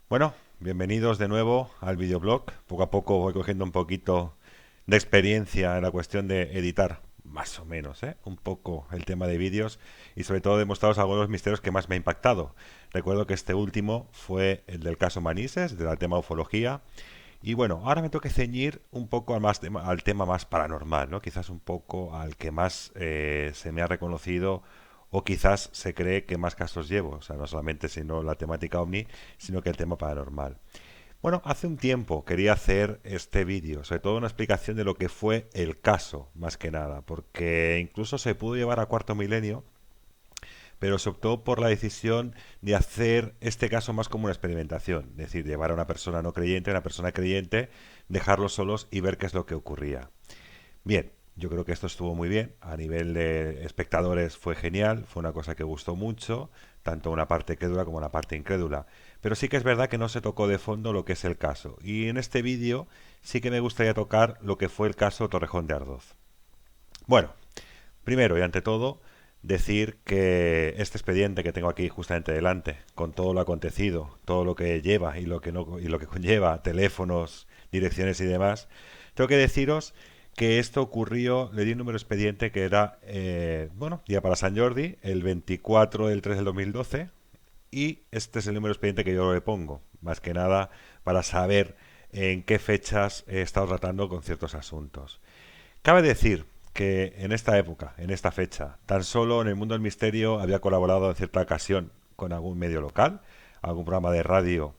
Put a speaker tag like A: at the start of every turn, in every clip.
A: Bueno, bienvenidos de nuevo al videoblog. Poco a poco voy cogiendo un poquito de experiencia en la cuestión de editar, más o menos, un poco el tema de vídeos y sobre todo demostraros algunos de los misterios que más me ha impactado. Recuerdo que este último fue el del caso Manises, del tema ufología. Y bueno, ahora me tengo que ceñir un poco al tema más paranormal, ¿no? Quizás un poco al que más se me ha reconocido o quizás se cree que más casos llevo. O sea, no solamente sino la temática ovni, sino que el tema paranormal. Bueno, hace un tiempo quería hacer este vídeo, sobre todo una explicación de lo que fue el caso, más que nada, porque incluso se pudo llevar a Cuarto Milenio, pero se optó por la decisión de hacer este caso más como una experimentación, es decir, llevar a una persona no creyente, a una persona creyente, dejarlos solos y ver qué es lo que ocurría. Bien, yo creo que esto estuvo muy bien, a nivel de espectadores fue genial, fue una cosa que gustó mucho, tanto una parte crédula como una parte incrédula, pero sí que es verdad que no se tocó de fondo lo que es el caso, y en este vídeo sí que me gustaría tocar lo que fue el caso Torrejón de Ardoz. Bueno, primero y ante todo, decir que este expediente que tengo aquí justamente delante, con todo lo acontecido, todo lo que lleva y lo que no y lo que conlleva, teléfonos, direcciones y demás, tengo que deciros que esto ocurrió, le di un número de expediente que era, bueno, día para San Jordi, el 24 del 3 del 2012, y este es el número de expediente que yo le pongo, más que nada para saber en qué fechas he estado tratando con ciertos asuntos. Cabe decir que en esta época, en esta fecha, tan solo en el mundo del misterio había colaborado en cierta ocasión con algún medio local, algún programa de radio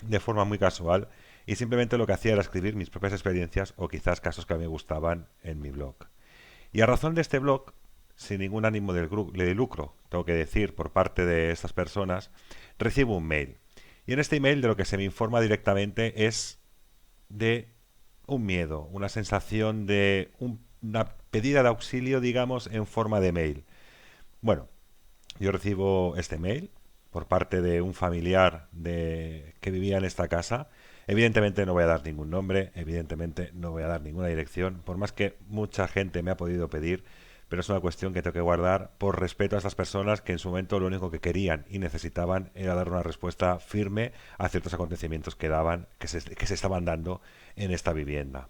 A: de forma muy casual y simplemente lo que hacía era escribir mis propias experiencias o quizás casos que a mí me gustaban en mi blog. Y a razón de este blog, sin ningún ánimo de lucro, tengo que decir, por parte de estas personas, recibo un mail. Y en este email de lo que se me informa directamente es de un miedo, una sensación de una pedida de auxilio, digamos, en forma de mail. Bueno, yo recibo este mail por parte de un familiar que vivía en esta casa. Evidentemente no voy a dar ningún nombre, evidentemente no voy a dar ninguna dirección, por más que mucha gente me ha podido pedir, pero es una cuestión que tengo que guardar por respeto a estas personas que en su momento lo único que querían y necesitaban era dar una respuesta firme a ciertos acontecimientos que se estaban dando en esta vivienda.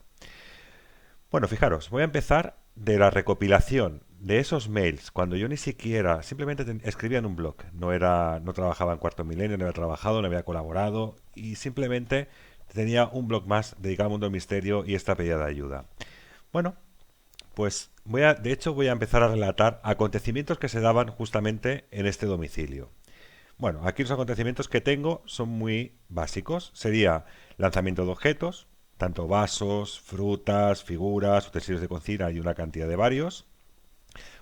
A: Bueno, fijaros, voy a empezar de la recopilación de esos mails cuando yo ni siquiera simplemente escribía en un blog, no trabajaba en Cuarto Milenio, no había trabajado, no había colaborado y simplemente tenía un blog más dedicado al mundo del misterio y esta pedida de ayuda. Bueno, pues de hecho voy a empezar a relatar acontecimientos que se daban justamente en este domicilio. Bueno, aquí los acontecimientos que tengo son muy básicos. Sería lanzamiento de objetos, tanto vasos, frutas, figuras, utensilios de cocina y una cantidad de varios.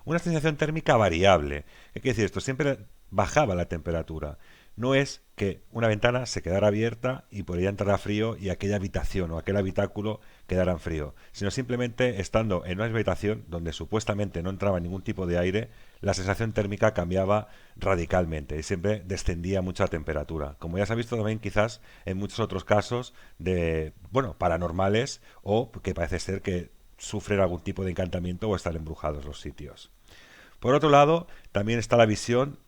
A: Una sensación térmica variable. ¿Qué quiere decir esto? Siempre bajaba la temperatura. No es que una ventana se quedara abierta y por ella entrara frío y aquella habitación o aquel habitáculo quedara en frío, sino simplemente estando en una habitación donde supuestamente no entraba ningún tipo de aire, la sensación térmica cambiaba radicalmente y siempre descendía mucho la temperatura. Como ya se ha visto también quizás en muchos otros casos de, bueno, paranormales o que parece ser que sufren algún tipo de encantamiento o están embrujados los sitios. Por otro lado, también está la visión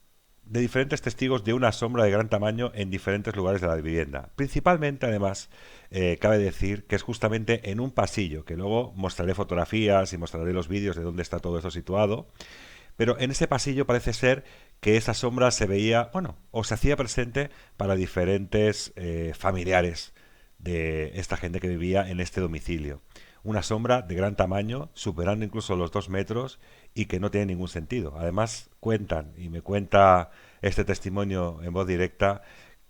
A: de diferentes testigos de una sombra de gran tamaño en diferentes lugares de la vivienda. Principalmente, además, cabe decir que es justamente en un pasillo, que luego mostraré fotografías y mostraré los vídeos de dónde está todo esto situado. Pero en ese pasillo parece ser que esa sombra se veía, bueno, o se hacía presente para diferentes familiares de esta gente que vivía en este domicilio. Una sombra de gran tamaño, superando incluso los 2 metros y que no tiene ningún sentido. Además, cuentan, y me cuenta este testimonio en voz directa,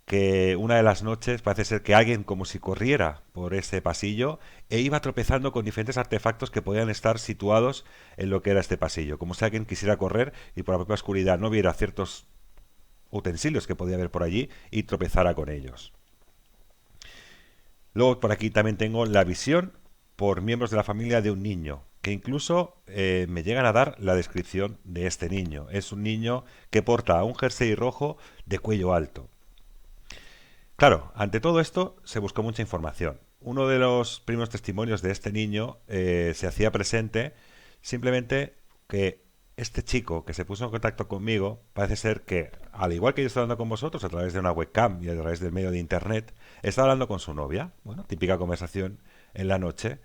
A: que una de las noches parece ser que alguien como si corriera por ese pasillo e iba tropezando con diferentes artefactos que podían estar situados en lo que era este pasillo, como si alguien quisiera correr y por la propia oscuridad no viera ciertos utensilios que podía haber por allí y tropezara con ellos. Luego por aquí también tengo la visión por miembros de la familia de un niño, que incluso me llegan a dar la descripción de este niño. Es un niño que porta un jersey rojo de cuello alto. Claro, ante todo esto se buscó mucha información. Uno de los primeros testimonios de este niño se hacía presente simplemente que este chico que se puso en contacto conmigo parece ser que al igual que yo estoy hablando con vosotros a través de una webcam y a través del medio de internet, está hablando con su novia. Bueno, típica conversación en la noche.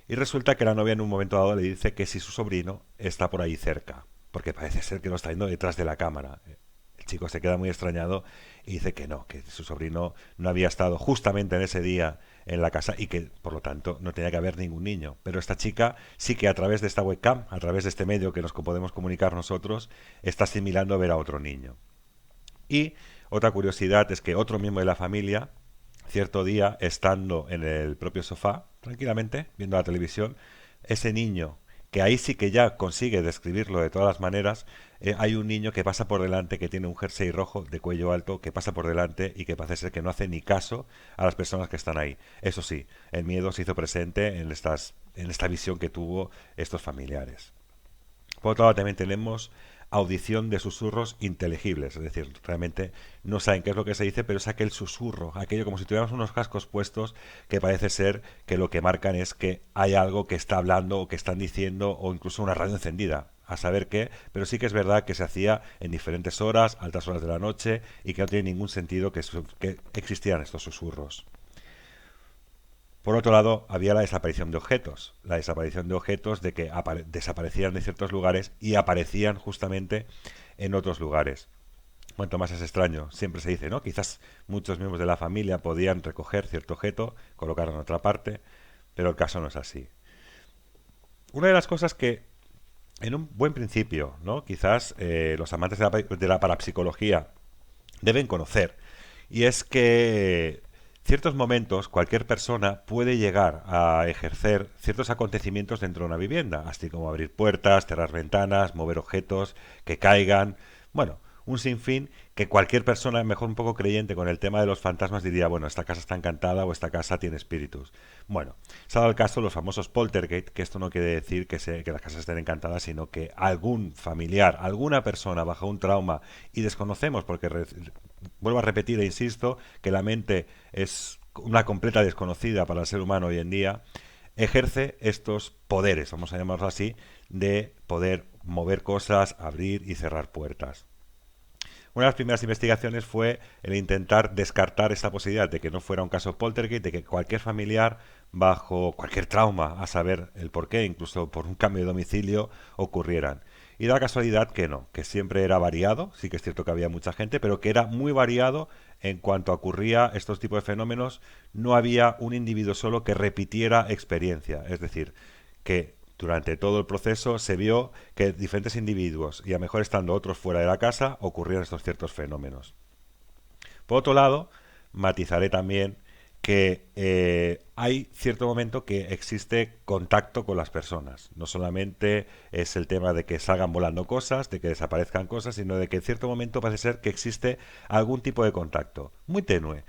A: Y resulta que la novia en un momento dado le dice que si su sobrino está por ahí cerca, porque parece ser que lo está viendo detrás de la cámara. El chico se queda muy extrañado y dice que no, que su sobrino no había estado justamente en ese día en la casa y que por lo tanto no tenía que haber ningún niño. Pero esta chica sí que a través de esta webcam, a través de este medio que nos podemos comunicar nosotros, está asimilando ver a otro niño. Y otra curiosidad es que otro miembro de la familia, cierto día, estando en el propio sofá, tranquilamente, viendo la televisión, ese niño, que ahí sí que ya consigue describirlo de todas las maneras, hay un niño que pasa por delante, que tiene un jersey rojo de cuello alto, que pasa por delante y que parece ser que no hace ni caso a las personas que están ahí. Eso sí, el miedo se hizo presente en esta visión que tuvo estos familiares. Por otro lado, también tenemos audición de susurros inteligibles, es decir, realmente no saben qué es lo que se dice, pero es aquel susurro, aquello como si tuviéramos unos cascos puestos que parece ser que lo que marcan es que hay algo que está hablando o que están diciendo o incluso una radio encendida, a saber qué, pero sí que es verdad que se hacía en diferentes horas, altas horas de la noche y que no tiene ningún sentido que existieran estos susurros. Por otro lado, había la desaparición de objetos. La desaparición de objetos de que desaparecían de ciertos lugares y aparecían justamente en otros lugares. Cuanto más es extraño, siempre se dice, ¿no? Quizás muchos miembros de la familia podían recoger cierto objeto, colocarlo en otra parte, pero el caso no es así. Una de las cosas que, en un buen principio, ¿no? Quizás los amantes de la parapsicología deben conocer, y es que ciertos momentos cualquier persona puede llegar a ejercer ciertos acontecimientos dentro de una vivienda, así como abrir puertas, cerrar ventanas, mover objetos, que caigan, bueno, un sinfín que cualquier persona, mejor un poco creyente con el tema de los fantasmas, diría, bueno, esta casa está encantada o esta casa tiene espíritus. Bueno, se ha dado el caso de los famosos poltergeist, que esto no quiere decir que las casas estén encantadas, sino que algún familiar, alguna persona bajo un trauma, y desconocemos, porque vuelvo a repetir e insisto, que la mente es una completa desconocida para el ser humano hoy en día, ejerce estos poderes, vamos a llamarlo así, de poder mover cosas, abrir y cerrar puertas. Una de las primeras investigaciones fue el intentar descartar esta posibilidad de que no fuera un caso poltergeist, de que cualquier familiar, bajo cualquier trauma, a saber el porqué, incluso por un cambio de domicilio, ocurrieran. Y da la casualidad que no, que siempre era variado, sí que es cierto que había mucha gente, pero que era muy variado en cuanto ocurría estos tipos de fenómenos. No había un individuo solo que repitiera experiencia, es decir, que durante todo el proceso se vio que diferentes individuos, y a lo mejor estando otros fuera de la casa, ocurrían estos ciertos fenómenos. Por otro lado, matizaré también que hay cierto momento que existe contacto con las personas. No solamente es el tema de que salgan volando cosas, de que desaparezcan cosas, sino de que en cierto momento parece ser que existe algún tipo de contacto. Muy tenue,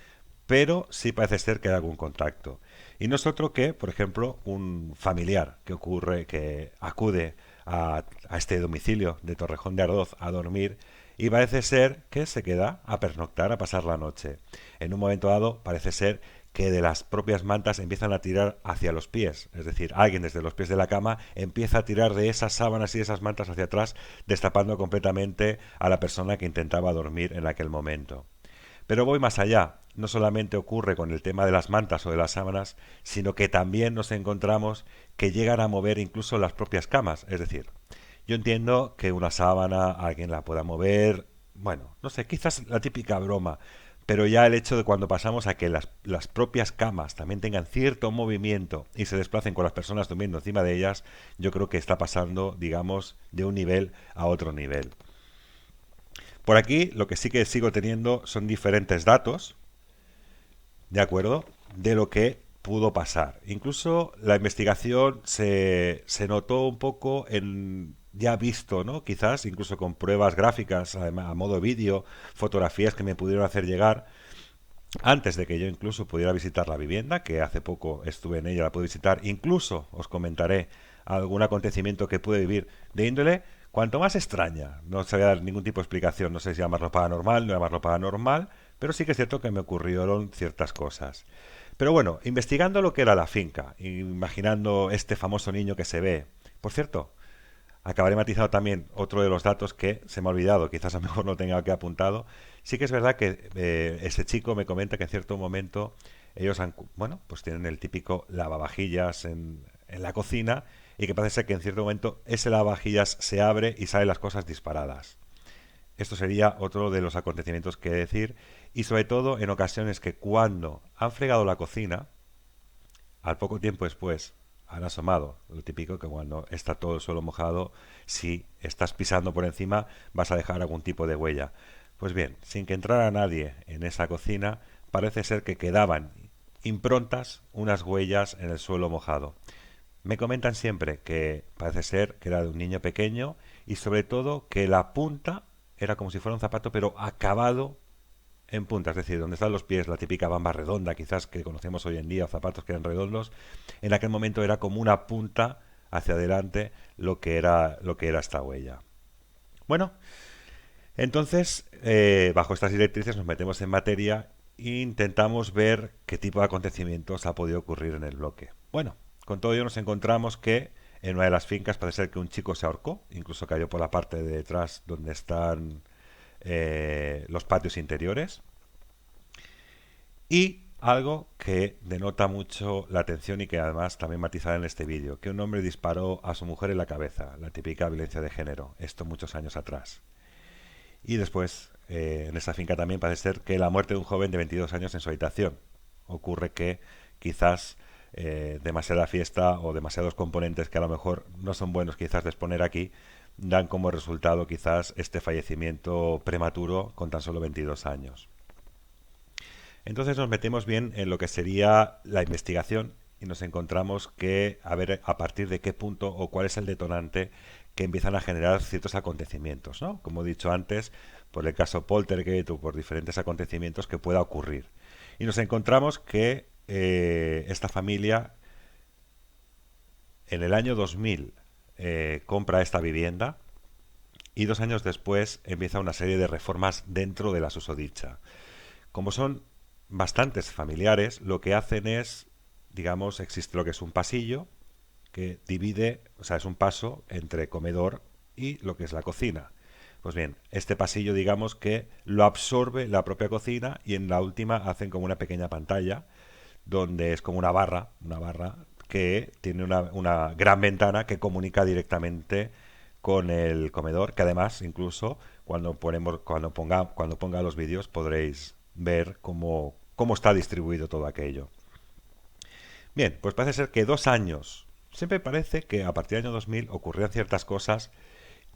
A: pero sí parece ser que hay algún contacto. Y no es otro que, por ejemplo, un familiar que acude a este domicilio de Torrejón de Ardoz a dormir y parece ser que se queda a pernoctar, a pasar la noche. En un momento dado parece ser que de las propias mantas empiezan a tirar hacia los pies. Es decir, alguien desde los pies de la cama empieza a tirar de esas sábanas y esas mantas hacia atrás, destapando completamente a la persona que intentaba dormir en aquel momento. Pero voy más allá. No solamente ocurre con el tema de las mantas o de las sábanas, sino que también nos encontramos que llegan a mover incluso las propias camas. Es decir, yo entiendo que una sábana alguien la pueda mover, bueno, no sé, quizás la típica broma, pero ya el hecho de cuando pasamos a que las propias camas también tengan cierto movimiento y se desplacen con las personas durmiendo encima de ellas, yo creo que está pasando, digamos, de un nivel a otro nivel. Por aquí lo que sí que sigo teniendo son diferentes datos, ¿de acuerdo? De lo que pudo pasar. Incluso la investigación se notó un poco en ya visto, ¿no? Quizás incluso con pruebas gráficas a modo vídeo, fotografías que me pudieron hacer llegar antes de que yo incluso pudiera visitar la vivienda, que hace poco estuve en ella, la pude visitar. Incluso os comentaré algún acontecimiento que pude vivir de índole cuanto más extraña. No sabía dar ningún tipo de explicación, no sé si llamarlo paranormal, no llamarlo paranormal, pero sí que es cierto que me ocurrieron ciertas cosas. Pero bueno, investigando lo que era la finca, imaginando este famoso niño que se ve. Por cierto, Acabaré matizando también otro de los datos que se me ha olvidado, quizás a lo mejor no tenga aquí apuntado. Sí que es verdad que ese chico me comenta que en cierto momento ellos bueno, pues tienen el típico lavavajillas en la cocina y que parece ser que en cierto momento ese lavavajillas se abre y salen las cosas disparadas. Esto sería otro de los acontecimientos que decir y sobre todo en ocasiones que cuando han fregado la cocina, al poco tiempo después han asomado. Lo típico que cuando está todo el suelo mojado, si estás pisando por encima vas a dejar algún tipo de huella. Pues bien, sin que entrara nadie en esa cocina, parece ser que quedaban improntas, unas huellas en el suelo mojado. Me comentan siempre que parece ser que era de un niño pequeño y sobre todo que la punta era como si fuera un zapato pero acabado en punta, es decir, donde están los pies, la típica bamba redonda, quizás que conocemos hoy en día, o zapatos que eran redondos, en aquel momento era como una punta hacia adelante lo que era esta huella. Bueno, entonces, bajo estas directrices nos metemos en materia e intentamos ver qué tipo de acontecimientos ha podido ocurrir en el bloque. Bueno, con todo ello nos encontramos que en una de las fincas parece ser que un chico se ahorcó, incluso cayó por la parte de detrás donde están los patios interiores. Y algo que denota mucho la atención y que además también matizada en este vídeo, que un hombre disparó a su mujer en la cabeza, la típica violencia de género, esto muchos años atrás. Y después, en esa finca también parece ser que la muerte de un joven de 22 años en su habitación. Ocurre que quizás demasiada fiesta o demasiados componentes que a lo mejor no son buenos quizás de exponer aquí, dan como resultado quizás este fallecimiento prematuro con tan solo 22 años. Entonces nos metemos bien en lo que sería la investigación y nos encontramos que a ver a partir de qué punto o cuál es el detonante que empiezan a generar ciertos acontecimientos, ¿no? Como he dicho antes, por el caso Poltergeist o por diferentes acontecimientos que pueda ocurrir. Y nos encontramos que esta familia en el año 2000 compra esta vivienda y 2 años después empieza una serie de reformas dentro de la susodicha. Como son bastantes familiares, lo que hacen es, digamos, existe lo que es un pasillo que divide, o sea, es un paso entre comedor y lo que es la cocina. Pues bien, este pasillo, digamos que lo absorbe la propia cocina y en la última hacen como una pequeña pantalla donde es como una barra que tiene una gran ventana que comunica directamente con el comedor, que además incluso cuando ponga los vídeos podréis ver cómo está distribuido todo aquello. Bien, pues parece ser que 2 años. Siempre parece que a partir del año 2000 ocurrían ciertas cosas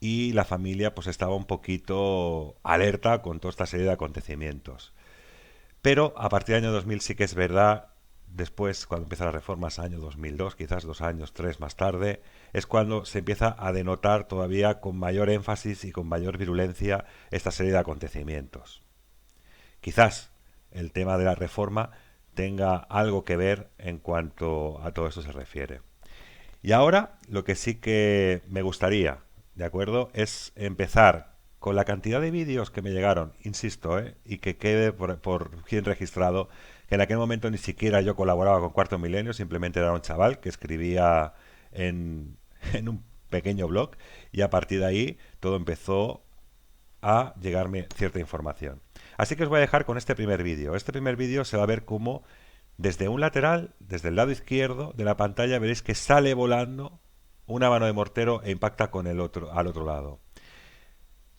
A: y la familia pues estaba un poquito alerta con toda esta serie de acontecimientos. Pero a partir del año 2000 sí que es verdad, después cuando empiezan las reformas, año 2002, quizás 2 años, 3 más tarde, es cuando se empieza a denotar todavía con mayor énfasis y con mayor virulencia esta serie de acontecimientos. Quizás el tema de la reforma tenga algo que ver en cuanto a todo eso se refiere. Y ahora lo que sí que me gustaría, ¿de acuerdo? Es empezar con la cantidad de vídeos que me llegaron, insisto, y que quede por bien registrado, que en aquel momento ni siquiera yo colaboraba con Cuarto Milenio, simplemente era un chaval que escribía en, en un pequeño blog y a partir de ahí todo empezó a llegarme cierta información. Así que os voy a dejar con este primer vídeo. Este primer vídeo se va a ver cómo desde un lateral, desde el lado izquierdo de la pantalla, veréis que sale volando una mano de mortero e impacta con el otro, al otro lado.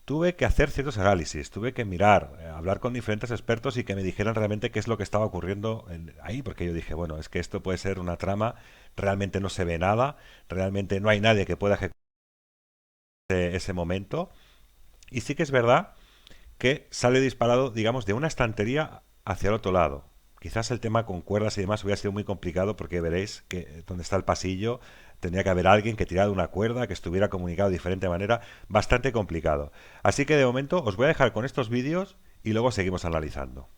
A: Tuve que hacer ciertos análisis, tuve que mirar, hablar con diferentes expertos y que me dijeran realmente qué es lo que estaba ocurriendo ahí, porque yo dije, bueno, es que esto puede ser una trama, realmente no se ve nada, realmente no hay nadie que pueda ejecutar ese momento. Y sí que es verdad que sale disparado, digamos, de una estantería hacia el otro lado. Quizás el tema con cuerdas y demás hubiera sido muy complicado porque veréis que donde está el pasillo tendría que haber alguien que tirara de una cuerda, que estuviera comunicado de diferente manera, bastante complicado. Así que de momento os voy a dejar con estos vídeos y luego seguimos analizando.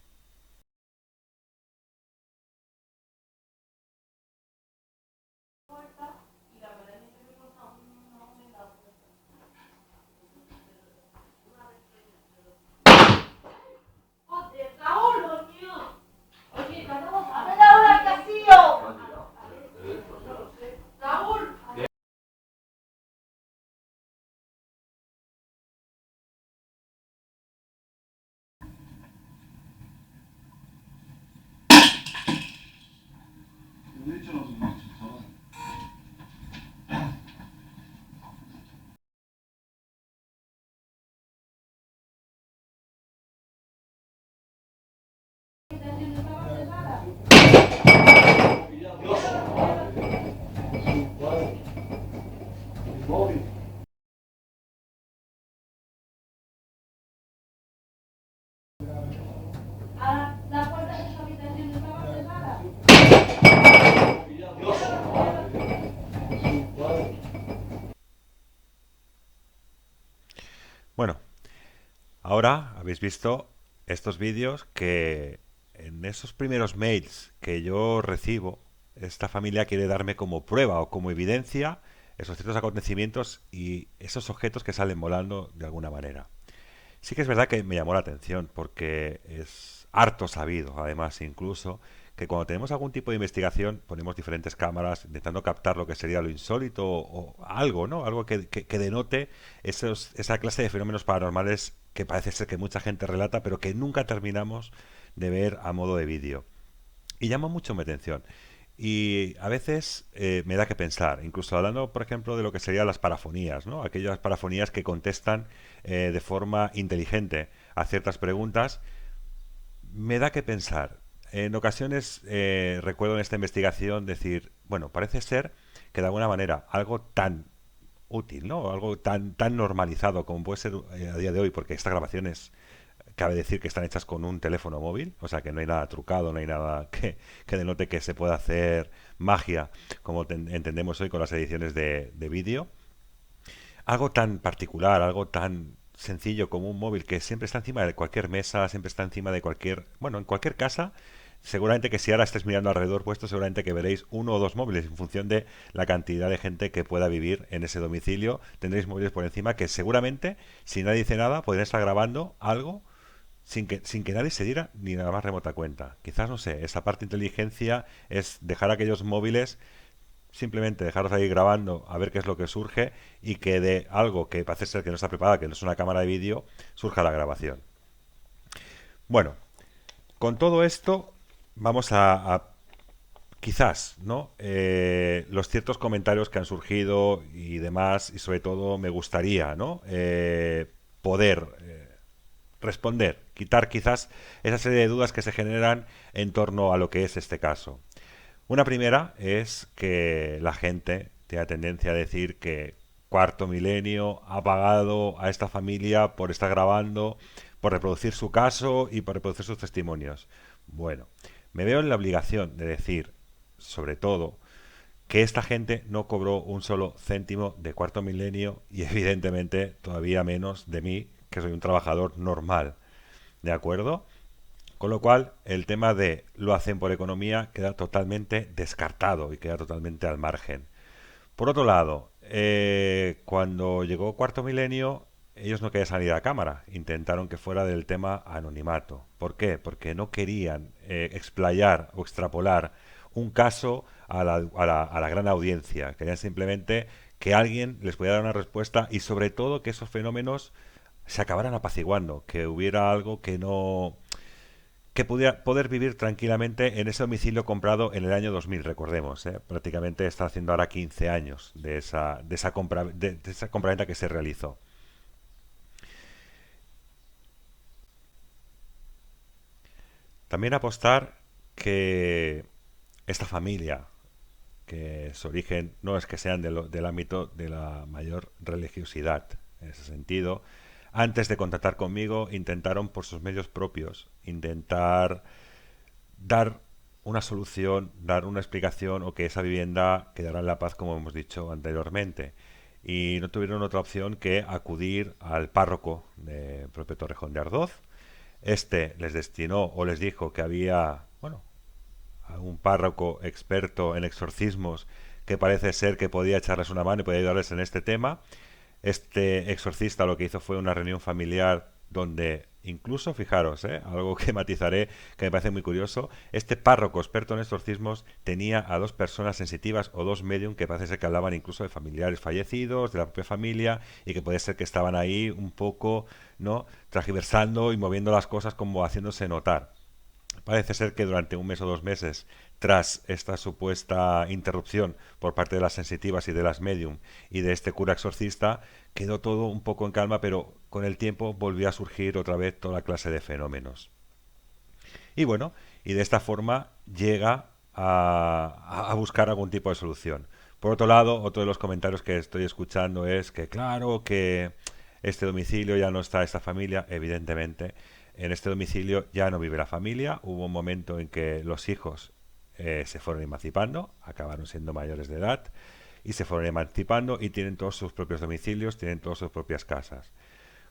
A: Bueno, ahora habéis visto estos vídeos que en esos primeros mails que yo recibo, esta familia quiere darme como prueba o como evidencia esos ciertos acontecimientos y esos objetos que salen volando de alguna manera. Sí que es verdad que me llamó la atención porque es harto sabido, además incluso, que cuando tenemos algún tipo de investigación ponemos diferentes cámaras intentando captar lo que sería lo insólito o algo, ¿no? Algo que denote esa clase de fenómenos paranormales que parece ser que mucha gente relata, pero que nunca terminamos de ver a modo de vídeo. Y llama mucho mi atención. Y a veces me da que pensar, incluso hablando, por ejemplo, de lo que serían las parafonías, ¿no? Aquellas parafonías que contestan de forma inteligente a ciertas preguntas, me da que pensar. En ocasiones recuerdo en esta investigación decir, bueno, parece ser que de alguna manera algo tan útil, ¿no? Algo tan normalizado como puede ser a día de hoy, porque estas grabaciones cabe decir que están hechas con un teléfono móvil, o sea que no hay nada trucado, no hay nada que denote que se pueda hacer magia como entendemos hoy con las ediciones de vídeo. Algo tan particular, algo tan sencillo como un móvil que siempre está encima de cualquier mesa, siempre está encima de cualquier, bueno, en cualquier casa. Seguramente que si ahora estés mirando alrededor puesto, seguramente que veréis uno o dos móviles en función de la cantidad de gente que pueda vivir en ese domicilio. Tendréis móviles por encima que seguramente, si nadie dice nada, podrían estar grabando algo sin que nadie se diera ni nada más remota cuenta. Quizás, no sé, esa parte de inteligencia es dejar aquellos móviles, simplemente dejarlos ahí grabando a ver qué es lo que surge y que de algo que parece ser que no está preparada, que no es una cámara de vídeo, surja la grabación. Bueno, con todo esto vamos a quizás, ¿no? Los ciertos comentarios que han surgido y demás, y sobre todo me gustaría, ¿no? Poder responder, quitar quizás esa serie de dudas que se generan en torno a lo que es este caso. Una primera es que la gente tiene tendencia a decir que Cuarto Milenio ha pagado a esta familia por estar grabando, por reproducir su caso y por reproducir sus testimonios. Bueno, me veo en la obligación de decir, sobre todo, que esta gente no cobró un solo céntimo de Cuarto Milenio y evidentemente todavía menos de mí, que soy un trabajador normal. ¿De acuerdo? Con lo cual, el tema de lo hacen por economía queda totalmente descartado y queda totalmente al margen. Por otro lado, cuando llegó Cuarto Milenio, ellos no querían salir a cámara, intentaron que fuera del tema anonimato. ¿Por qué? Porque no querían explayar o extrapolar un caso a la gran audiencia. Querían simplemente que alguien les pudiera dar una respuesta y sobre todo que esos fenómenos se acabaran apaciguando, que hubiera algo que no que pudiera poder vivir tranquilamente en ese domicilio comprado en el año 2000, recordemos, ¿eh? Prácticamente está haciendo ahora 15 años de esa compraventa que se realizó. También apostar que esta familia, que su origen no es que sean del ámbito de la mayor religiosidad, en ese sentido, antes de contactar conmigo intentaron por sus medios propios intentar dar una solución, dar una explicación o que esa vivienda quedara en la paz como hemos dicho anteriormente. Y no tuvieron otra opción que acudir al párroco de propio Torrejón de Ardoz. Este les destinó o les dijo que había, bueno, un párroco experto en exorcismos que parece ser que podía echarles una mano y podía ayudarles en este tema. Este exorcista lo que hizo fue una reunión familiar donde incluso, fijaros, algo que matizaré que me parece muy curioso, este párroco experto en exorcismos tenía a dos personas sensitivas o dos medium que parece ser que hablaban incluso de familiares fallecidos, de la propia familia y que puede ser que estaban ahí un poco, ¿no?, transgiversando y moviendo las cosas como haciéndose notar. Parece ser que durante un mes o 2 meses, tras esta supuesta interrupción por parte de las sensitivas y de las medium y de este cura exorcista, quedó todo un poco en calma, pero con el tiempo volvió a surgir otra vez toda clase de fenómenos. Y bueno, y de esta forma llega a buscar algún tipo de solución. Por otro lado, otro de los comentarios que estoy escuchando es que claro que este domicilio ya no está esta familia, evidentemente. En este domicilio ya no vive la familia. Hubo un momento en que los hijos se fueron emancipando, acabaron siendo mayores de edad y se fueron emancipando y tienen todos sus propios domicilios, tienen todas sus propias casas.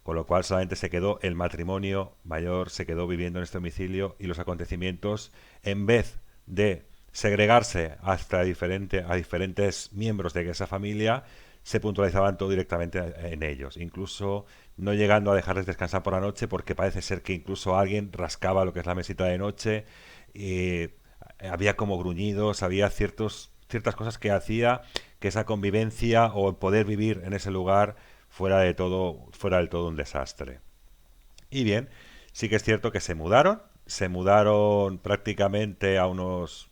A: con lo cual solamente se quedó el matrimonio mayor, se quedó viviendo en este domicilio y los acontecimientos, en vez de segregarse hasta a diferentes miembros de esa familia, se puntualizaban todo directamente en ellos, incluso no llegando a dejarles descansar por la noche porque parece ser que incluso alguien rascaba lo que es la mesita de noche y había como gruñidos, había ciertas cosas que hacía que esa convivencia o el poder vivir en ese lugar fuera del todo un desastre. Y bien, sí que es cierto que se mudaron prácticamente a unos,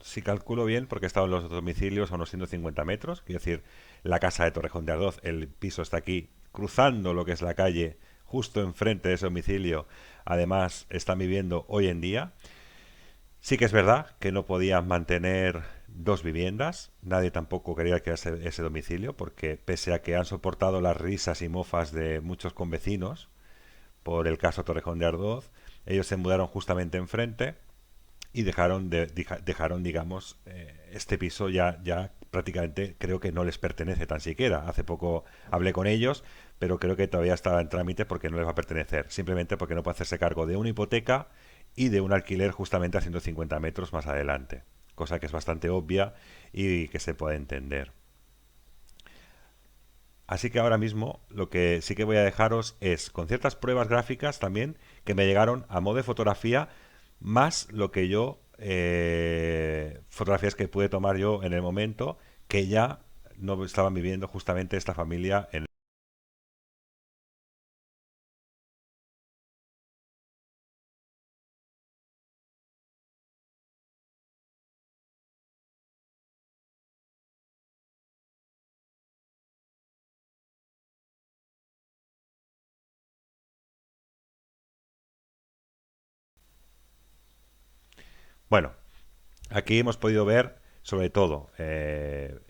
A: si calculo bien, porque estaban los domicilios a unos 150 metros, quiero decir, la casa de Torrejón de Ardoz, el piso está aquí, cruzando lo que es la calle, justo enfrente de ese domicilio, además están viviendo hoy en día. Sí que es verdad que no podían mantener dos viviendas, nadie tampoco quería que ese domicilio, porque pese a que han soportado las risas y mofas de muchos convecinos por el caso Torrejón de Ardoz, ellos se mudaron justamente enfrente y dejaron digamos, este piso ya prácticamente creo que no les pertenece tan siquiera. Hace poco hablé con ellos, pero creo que todavía estaba en trámite porque no les va a pertenecer, simplemente porque no puede hacerse cargo de una hipoteca y de un alquiler justamente a 150 metros más adelante, cosa que es bastante obvia y que se puede entender. Así que ahora mismo lo que sí que voy a dejaros es con ciertas pruebas gráficas también que me llegaron a modo de fotografía, más lo que fotografías que pude tomar yo en el momento, que ya no estaban viviendo justamente esta familia en... Bueno, aquí hemos podido ver, sobre todo,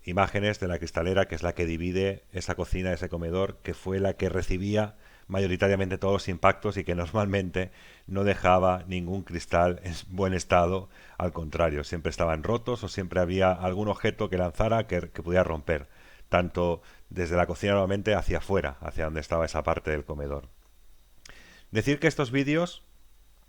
A: imágenes de la cristalera, que es la que divide esa cocina, ese comedor, que fue la que recibía mayoritariamente todos los impactos y que normalmente no dejaba ningún cristal en buen estado, al contrario, siempre estaban rotos o siempre había algún objeto que lanzara que pudiera romper, tanto desde la cocina nuevamente hacia afuera, hacia donde estaba esa parte del comedor. Decir que estos vídeos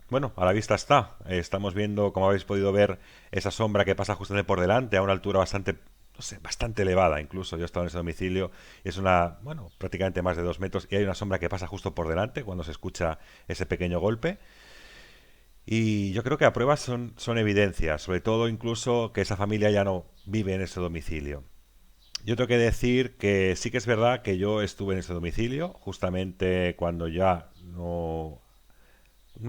A: bueno, a la vista está. Estamos viendo, como habéis podido ver, esa sombra que pasa justamente por delante, a una altura bastante, no sé, bastante elevada incluso. Yo he estado en ese domicilio y es una, bueno, prácticamente más de 2 metros y hay una sombra que pasa justo por delante cuando se escucha ese pequeño golpe. Y yo creo que a pruebas son evidencias, sobre todo incluso que esa familia ya no vive en ese domicilio. Yo tengo que decir que sí que es verdad que yo estuve en ese domicilio justamente cuando ya no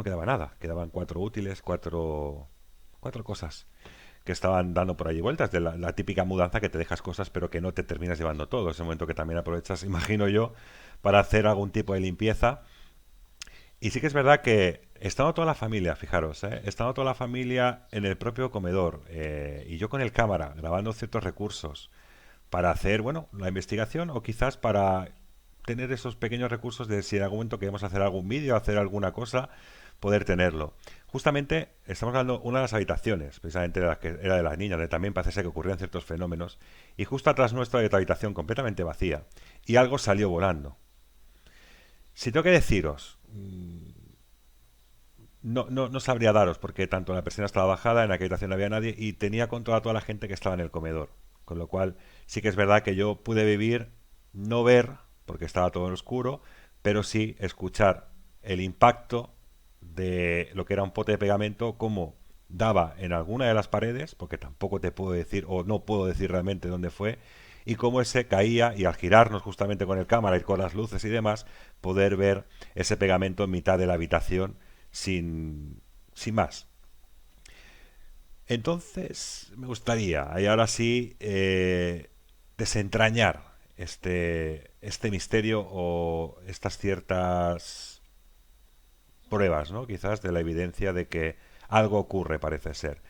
A: quedaba nada, quedaban cuatro útiles, cuatro cosas que estaban dando por allí vueltas, de la típica mudanza que te dejas cosas pero que no te terminas llevando todo. Es el momento que también aprovechas, imagino yo, para hacer algún tipo de limpieza. Y sí que es verdad que estando toda la familia, fijaros, estando toda la familia en el propio comedor y yo con el cámara grabando ciertos recursos para hacer, bueno, la investigación o quizás para tener esos pequeños recursos de si en algún momento queremos hacer algún vídeo, hacer alguna cosa, poder tenerlo. Justamente estamos hablando de una de las habitaciones, precisamente de la que era de las niñas, donde también parece ser que ocurrían ciertos fenómenos, y justo atrás nuestra hay otra habitación completamente vacía, y algo salió volando. Si tengo que deciros, no sabría daros, porque tanto la persiana estaba bajada, en aquella habitación no había nadie, y tenía controlada a toda la gente que estaba en el comedor. Con lo cual, sí que es verdad que yo pude vivir, no ver, porque estaba todo en oscuro, pero sí escuchar el impacto de lo que era un pote de pegamento, como daba en alguna de las paredes, porque tampoco te puedo decir, o no puedo decir realmente dónde fue, y cómo ese caía, y al girarnos justamente con el cámara y con las luces y demás, poder ver ese pegamento en mitad de la habitación sin más. Entonces, me gustaría, y ahora sí, desentrañar este misterio o estas ciertas pruebas, ¿no? Quizás de la evidencia de que algo ocurre, parece ser.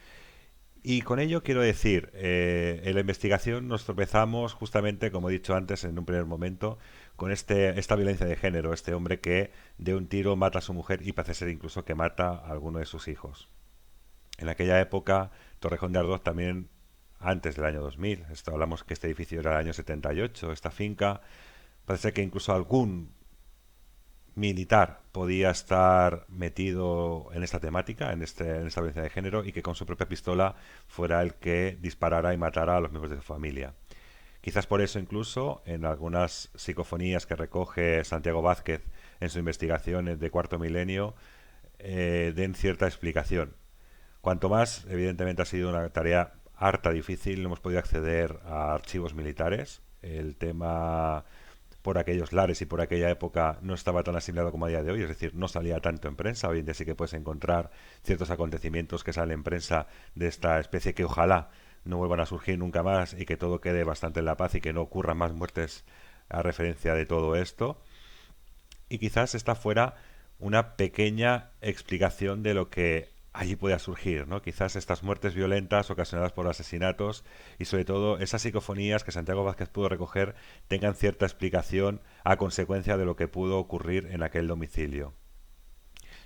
A: Y con ello quiero decir, en la investigación nos tropezamos justamente, como he dicho antes en un primer momento, con esta violencia de género, este hombre que de un tiro mata a su mujer y parece ser incluso que mata a alguno de sus hijos. En aquella época, Torrejón de Ardoz también, antes del año 2000, hablamos que este edificio era del año 78, esta finca, parece que incluso algún militar podía estar metido en esta temática, en esta violencia de género, y que con su propia pistola fuera el que disparara y matara a los miembros de su familia. Quizás por eso incluso en algunas psicofonías que recoge Santiago Vázquez en su investigación de Cuarto Milenio den cierta explicación. Cuanto más, evidentemente ha sido una tarea harta difícil, no hemos podido acceder a archivos militares. El tema por aquellos lares y por aquella época no estaba tan asimilado como a día de hoy, es decir, no salía tanto en prensa. Hoy en día sí que puedes encontrar ciertos acontecimientos que salen en prensa de esta especie que ojalá no vuelvan a surgir nunca más y que todo quede bastante en la paz y que no ocurran más muertes a referencia de todo esto. Y quizás esta fuera una pequeña explicación de lo que allí pueda surgir, ¿no? Quizás estas muertes violentas ocasionadas por asesinatos y sobre todo esas psicofonías que Santiago Vázquez pudo recoger tengan cierta explicación a consecuencia de lo que pudo ocurrir en aquel domicilio.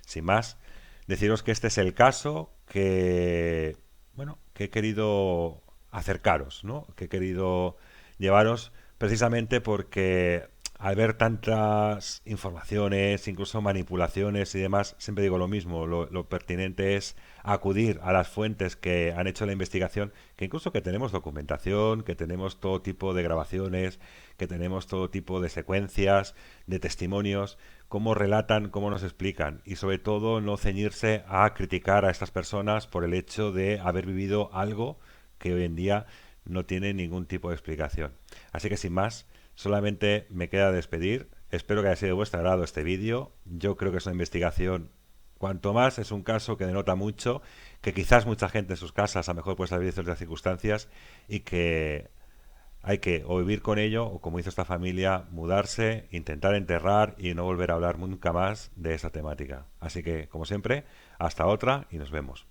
A: Sin más, deciros que este es el caso que, bueno, que he querido acercaros, ¿no? Que he querido llevaros precisamente porque al ver tantas informaciones, incluso manipulaciones y demás, siempre digo lo mismo, lo pertinente es acudir a las fuentes que han hecho la investigación, que incluso que tenemos documentación, que tenemos todo tipo de grabaciones, que tenemos todo tipo de secuencias, de testimonios, cómo relatan, cómo nos explican y sobre todo no ceñirse a criticar a estas personas por el hecho de haber vivido algo que hoy en día no tiene ningún tipo de explicación. Así que sin más, solamente me queda despedir. Espero que haya sido de vuestro agrado este vídeo. Yo creo que es una investigación, cuanto más es un caso que denota mucho, que quizás mucha gente en sus casas a lo mejor puede saber de ciertas circunstancias y que hay que o vivir con ello o, como hizo esta familia, mudarse, intentar enterrar y no volver a hablar nunca más de esa temática. Así que, como siempre, hasta otra y nos vemos.